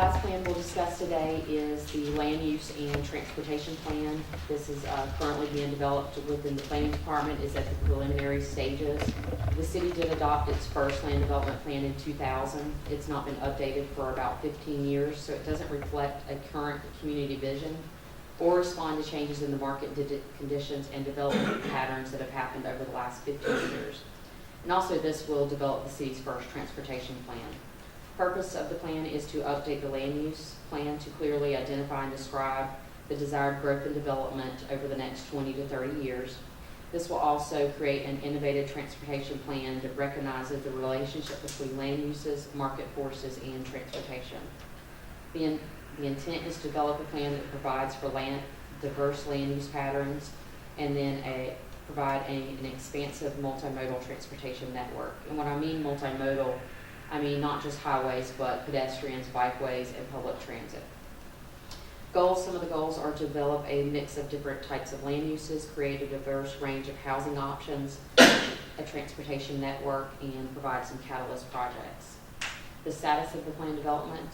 last plan we'll discuss today is the land use and transportation plan. This is currently being developed within the planning department, is at the preliminary stages. The city did adopt its first land development plan in 2000. It's not been updated for about 15 years, so it doesn't reflect a current community vision or respond to changes in the market conditions and development patterns that have happened over the last 15 years. And also this will develop the city's first transportation plan. Purpose of the plan is to update the land use plan to clearly identify and describe the desired growth and development over the next 20 to 30 years. This will also create an innovative transportation plan that recognizes the relationship between land uses, market forces, and transportation. The intent is to develop a plan that provides for diverse land use patterns, and then provide an expansive multimodal transportation network. And when I mean multimodal, I mean not just highways, but pedestrians, bikeways, and public transit. Goals, some of the goals are to develop a mix of different types of land uses, create a diverse range of housing options, a transportation network, and provide some catalyst projects. The status of the plan development,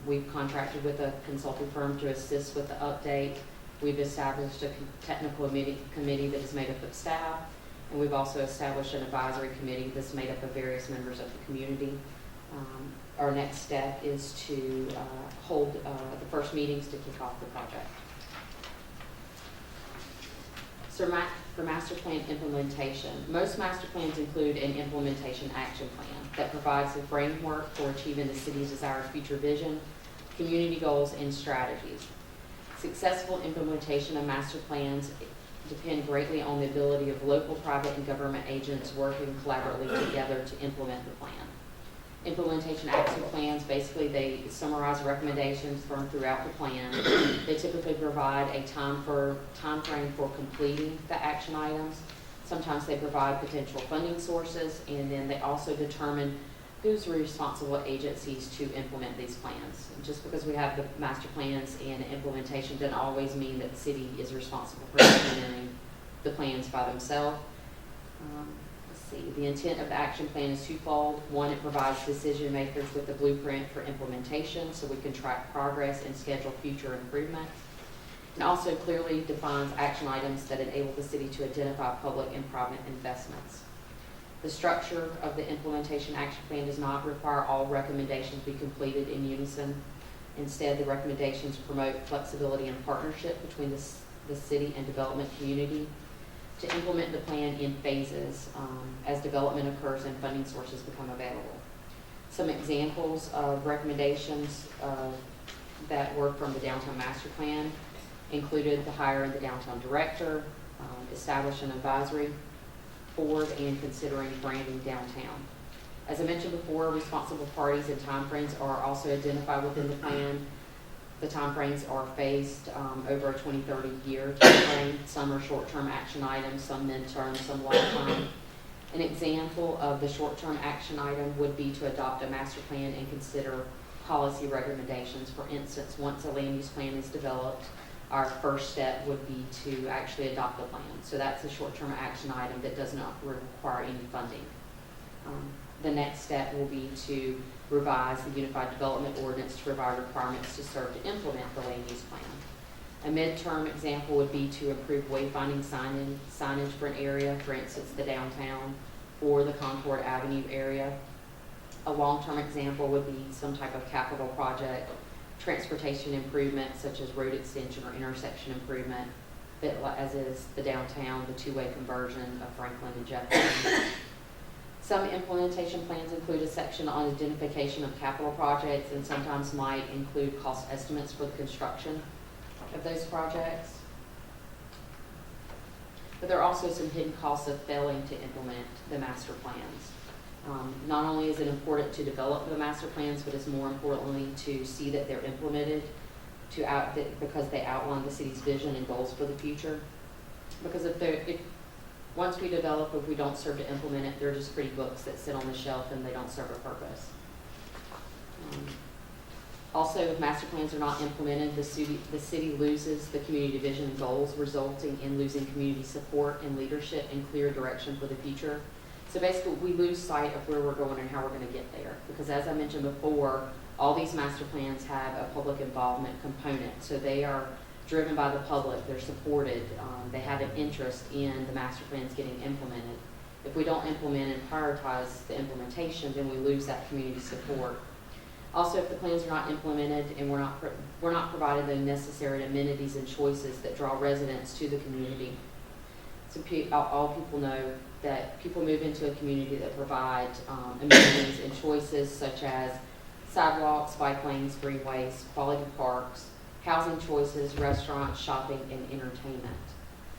we've contracted with a consulting firm to assist with the update. We've established a technical committee that is made up of staff, and we've also established an advisory committee that's made up of various members of the community. Our next step is to hold the first meetings to kick off the project. So for master plan implementation, most master plans include an implementation action plan that provides the framework for achieving the city's desired future vision, community goals, and strategies. Successful implementation of master plans depend greatly on the ability of local, private, and government agents working collaboratively together to implement the plan. Implementation action plans, basically they summarize recommendations from throughout the plan. They typically provide a time frame for completing the action items. Sometimes they provide potential funding sources, and then they also determine who's responsible agencies to implement these plans. And just because we have the master plans and implementation doesn't always mean that the city is responsible for implementing the plans by themselves. The intent of the action plan is twofold. One, it provides decision makers with a blueprint for implementation so we can track progress and schedule future improvements. And also clearly defines action items that enable the city to identify public and private investments. The structure of the implementation action plan does not require all recommendations be completed in unison. Instead, the recommendations promote flexibility and partnership between the city and development community to implement the plan in phases as development occurs and funding sources become available. Some examples of recommendations that were from the downtown master plan included the hiring the downtown director, establish an advisory board, and considering branding downtown. As I mentioned before, responsible parties and timeframes are also identified within the plan. The timeframes are phased over a 20-30 year timeframe. Some are short-term action items, some midterm, some long-term. An example of the short-term action item would be to adopt a master plan and consider policy recommendations. For instance, once a land use plan is developed, our first step would be to actually adopt the plan. So that's a short-term action item that does not require any funding. The next step will be to revise the Unified Development Ordinance to provide requirements to serve to implement the land use plan. A midterm example would be to improve wayfinding signage for an area, for instance, the downtown or the Concord Avenue area. A long-term example would be some type of capital project, transportation improvement such as road extension or intersection improvement, as is the downtown, the two-way conversion of Franklin and Jefferson. Some implementation plans include a section on identification of capital projects and sometimes might include cost estimates for the construction of those projects. But there are also some hidden costs of failing to implement the master plans. Not only is it important to develop the master plans, but it's more importantly to see that they're implemented because they outline the city's vision and goals for the future. Because once we develop, if we don't serve to implement it, they're just pretty books that sit on the shelf and they don't serve a purpose. Also, if master plans are not implemented, the city loses the community vision and goals, resulting in losing community support and leadership and clear direction for the future. So basically, we lose sight of where we're going and how we're going to get there. Because as I mentioned before, All these master plans have a public involvement component, so they are driven by the public, they're supported, they have an interest in the master plans getting implemented. If we don't implement and prioritize the implementation, then we lose that community support. Also, if the plans are not implemented and we're not provided the necessary amenities and choices that draw residents to the community. So all people know that people move into a community that provides amenities and choices such as sidewalks, bike lanes, greenways, quality parks, housing choices, restaurants, shopping, and entertainment.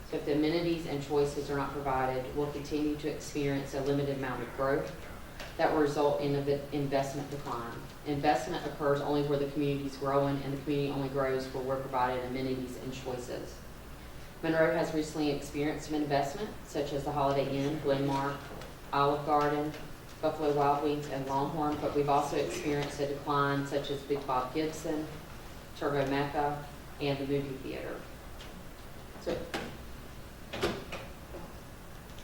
So if the amenities and choices are not provided, we'll continue to experience a limited amount of growth that will result in an investment decline. Investment occurs only where the community is growing, and the community only grows where we're provided amenities and choices. Monroe has recently experienced some investment, such as the Holiday Inn, Glenmark, Olive Garden, Buffalo Wild Wings, and Longhorn, but we've also experienced a decline such as Big Bob Gibson, Turbo Mecca, and the movie theater. So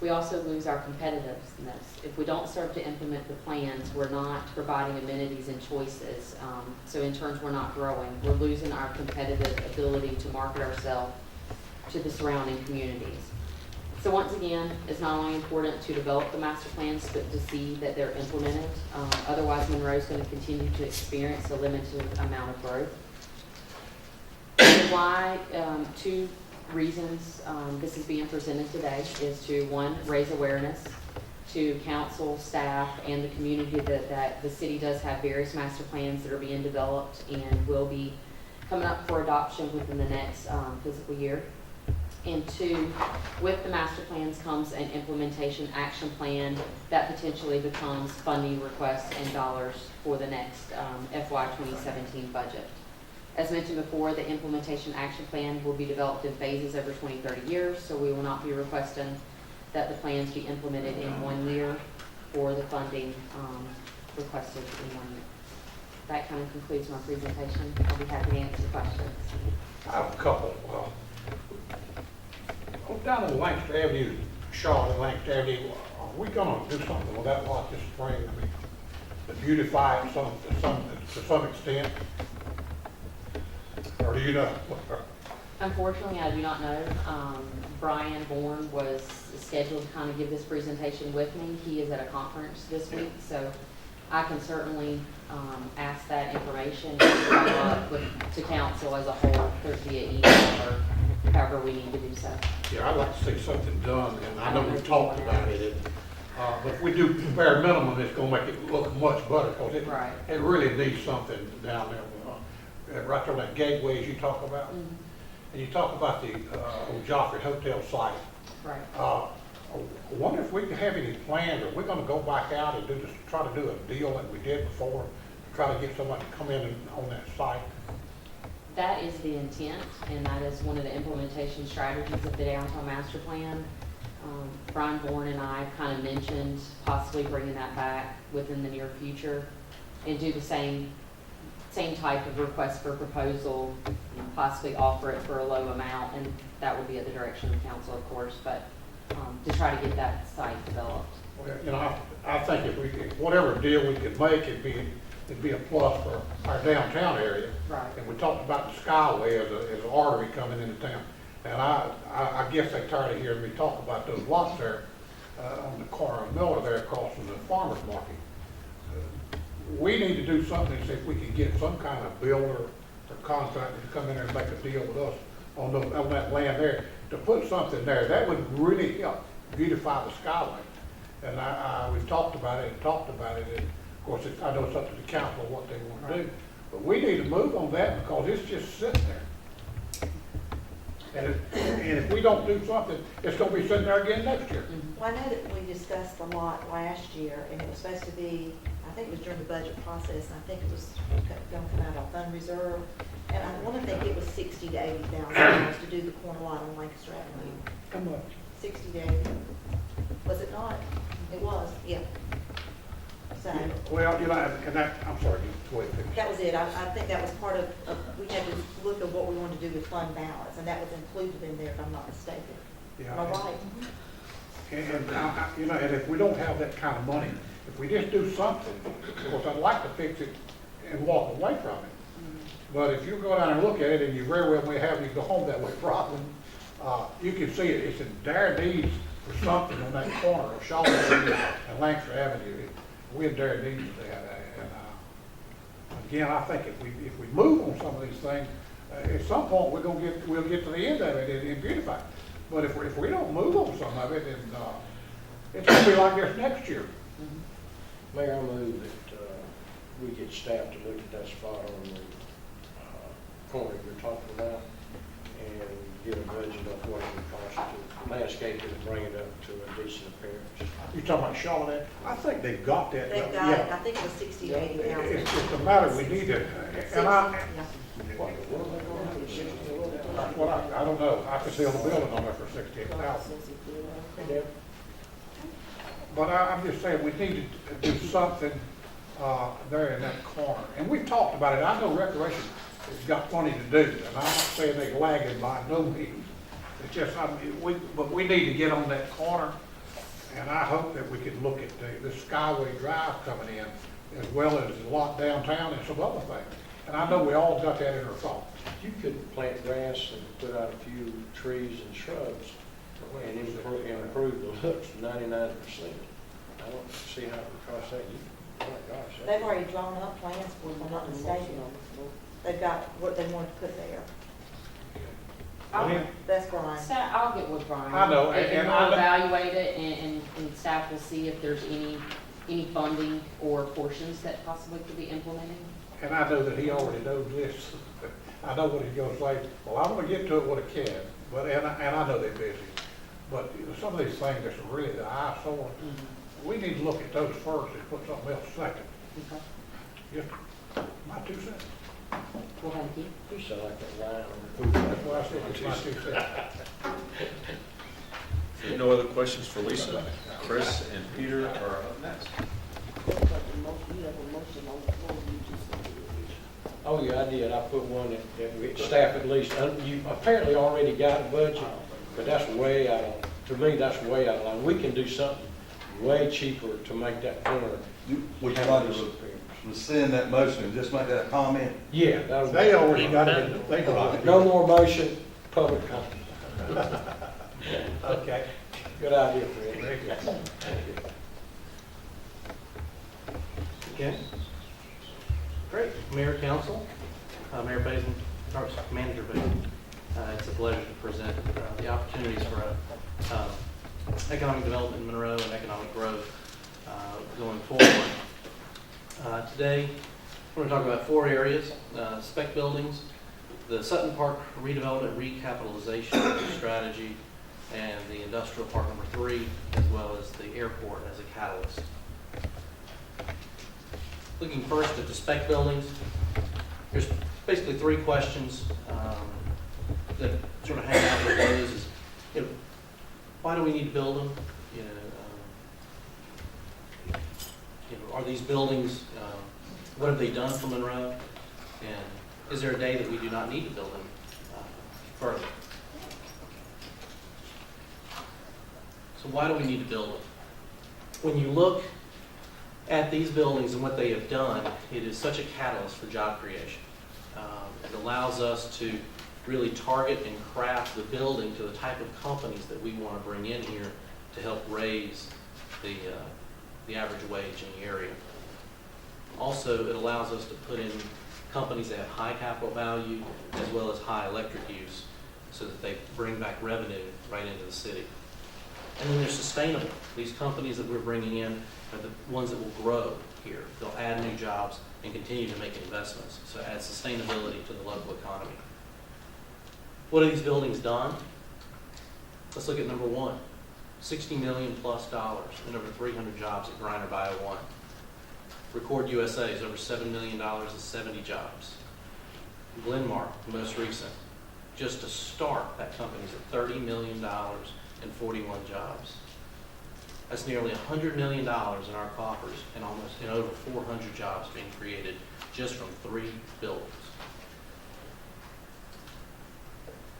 we also lose our competitiveness. If we don't serve to implement the plans, we're not providing amenities and choices. So in turn, we're not growing. We're losing our competitive ability to market ourselves to the surrounding communities. So once again, it's not only important to develop the master plans, but to see that they're implemented. Otherwise, Monroe is going to continue to experience a limited amount of growth. Why? Two reasons this is being presented today is to, one, raise awareness to council, staff, and the community that the city does have various master plans that are being developed and will be coming up for adoption within the next fiscal year. And two, with the master plans comes an implementation action plan that potentially becomes funding requests and dollars for the next FY 2017 budget. As mentioned before, the implementation action plan will be developed in phases over 20-30 years, so we will not be requesting that the plans be implemented in 1 year or the funding requested in 1 year. That kind of concludes my presentation. I'll be happy to answer questions. I have a couple. Down on Lancaster Avenue, Charlotte, Lancaster Avenue, are we going to do something with that lot this spring? I mean, to beautify it to some extent? Or do you know? Unfortunately, I do not know. Brian Bourne was scheduled to kind of give this presentation with me. He is at a conference this week, so I can certainly ask that information and follow up to council as a whole, via email or however we need to do so. Yeah, I'd like to see something done, and I know we've talked about it. But if we do bare minimum, it's going to make it look much better, because it really needs something down there. Right there on that gateway as you talk about. Mm-hmm. And you talk about the old Joffrey Hotel site. Right. I wonder if we can have any plans, or we're going to go back out and try to do a deal like we did before, to try to get someone to come in on that site. That is the intent, and that is one of the implementation strategies of the downtown master plan. Brian Bourne and I kind of mentioned possibly bringing that back within the near future and do the same type of request for proposal, possibly offer it for a low amount, and that would be at the direction of the council, of course, but to try to get that site developed. Well, I think if whatever deal we could make, it'd be a plus for our downtown area. Right. And we talked about the Skyway as an artery coming into town. And I guess they tired of hearing me talk about those lots there on the corner of Miller there across from the farmer's market. We need to do something to see if we can get some kind of builder or contractor to come in there and make a deal with us on that land there, to put something there. That would really help beautify the Skyway. And we've talked about it, and of course I know it's up to the council what they want to do. But we need to move on that, because it's just sitting there. And if we don't do something, it's going to be sitting there again next year. Well, I know that we discussed the lot last year, and it was supposed to be, I think it was during the budget process, and I think it was going to come out of fund reserve. And I want to think it was $60,000 to $80,000 to do the corner lot on Lancaster Avenue. How much? 60 to 80. Was it not? It was, yeah. So Well, and that, I'm sorry, go ahead. that was it. I think that was part of, we had to look at what we wanted to do with fund balance, and that was included in there, if I'm not mistaken. Yeah. Am I right? And if we don't have that kind of money, if we just do something, of course, I'd like to fix it and walk away from it. But if you go down and look at it, and you very well may have you go home that way problem, you can see it, it's in dire need for something on that corner of Shaw Avenue and Lancaster Avenue. We're in dire need of that, and, again, I think if we move on some of these things, at some point, we'll get to the end of it and beautify it. But if we don't move on some of it, then, it's gonna be like this next year. Mayor, I move that we get staff to look at that spot on the corner you're talking about and get a budget of what it would cost to landscape it and bring it up to a decent appearance. You talking about Charlotte? I think they've got that. They've got it, I think it was 60 to 80,000. It's a matter we need to, and I don't know, I could sell the building on there for 68,000. But I'm just saying, we need to do something, there in that corner. And we've talked about it, I know Recreation has got plenty to do, and I'm not saying they're lagging by no means. It's just, but we need to get on that corner, and I hope that we can look at the Skyway Drive coming in, as well as the lot downtown and some other things. And I know we all got that in our thoughts. You could plant grass and put out a few trees and shrubs and improve the looks 99%. I don't see how it would cost that. Oh my gosh. They've already drawn up plans for it, if I'm not mistaken. They've got what they want to put there. That's Brian. I'll get with Brian. I know, And and we'll I- evaluate it, and staff will see if there's any funding or portions that possibly could be implemented. And I know that he already knows this. I know what he's gonna say, well, I'm gonna get to it when I can, but, and I know they're busy. But you know, some of these things that's really the eyesore, we need to look at those first and put something else second. Okay. Just my 2 cents. Well, thank you. You sound like that line on the That's why I said it's my 2 cents. No other questions for Lisa? Chris and Peter are up next. Oh, yeah, I did. I put one that we, staff at least, you apparently already got a budget, but that's way out of, to me, that's way out of line. We can do something way cheaper to make that corner. Would you like to rescind that motion and just make that a comment? Yeah, that'll be. They already got it, they got it. No more motion, public comment. Okay. Good idea, Fred. Very good. Okay. Great. Mayor, Council, Mayor Basin, or Manager Basin. It's a pleasure to present the opportunities for economic development in Monroe and economic growth going forward. Today, we're going to talk about 4 areas: Spec Buildings, the Sutton Park redevelopment recapitalization strategy, and the Industrial Park number 3, as well as the airport as a catalyst. Looking first at the Spec Buildings, there's basically 3 questions that sort of hang out with those. Is, you know, why do we need to build them? Are these buildings, what have they done for Monroe? And is there a day that we do not need to build them further? So why do we need to build them? When you look at these buildings and what they have done, it is such a catalyst for job creation. It allows us to really target and craft the building to the type of companies that we want to bring in here to help raise the average wage in the area. Also, it allows us to put in companies that have high capital value as well as high electric use so that they bring back revenue right into the city. And then they're sustainable. These companies that we're bringing in are the ones that will grow here. They'll add new jobs and continue to make investments, so add sustainability to the local economy. What have these buildings done? Let's look at number 1. $60 million plus and over 300 jobs at Griner Bio 1. Record USA is over $7 million and 70 jobs. Glenmark, the most recent. Just to start, that company's at $30 million and 41 jobs. That's nearly $100 million in our coffers and over 400 jobs being created just from 3 buildings.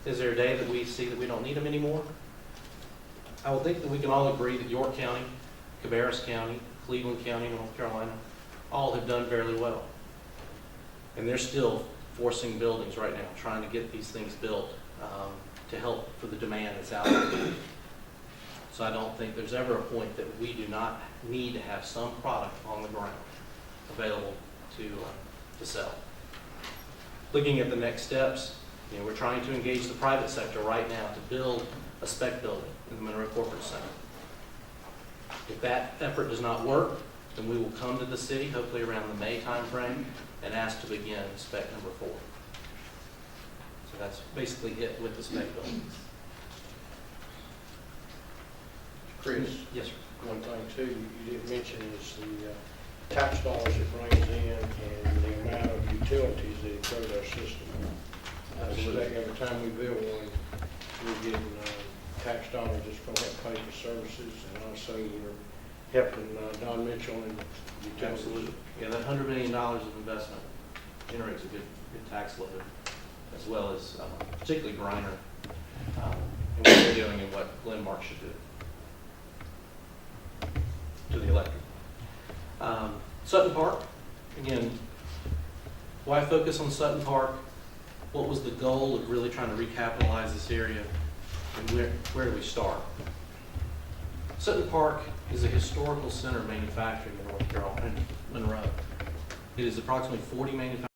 Is there a day that we see that we don't need them anymore? I would think that we can all agree that York County, Cabarrus County, Cleveland County, North Carolina, all have done fairly well. And they're still forcing buildings right now, trying to get these things built to help for the demand that's out there. So I don't think there's ever a point that we do not need to have some product on the ground available to sell. Looking at the next steps, we're trying to engage the private sector right now to build a spec building in the Monroe Corporate Center. If that effort does not work, then we will come to the city, hopefully around the May timeframe, and ask to begin spec number 4. So that's basically it with the spec buildings. Chris, Yes, sir. one thing too, you didn't mention is the tax dollars it brings in and the amount of utilities that it goes our system. So that every time we build one, we're getting tax dollars that's going to help pay for services, and also we're helping Don Mitchell and utilities. Absolutely. Yeah, that $100 million of investment generates a good tax load, as well as particularly Griner, and what they're doing and what Glenmark should do to the electric. Sutton Park, again, why focus on Sutton Park? What was the goal of really trying to recapitalize this area, and where do we start? Sutton Park is a historical center of manufacturing in North Carolina, Monroe. It is approximately 40 manufacturing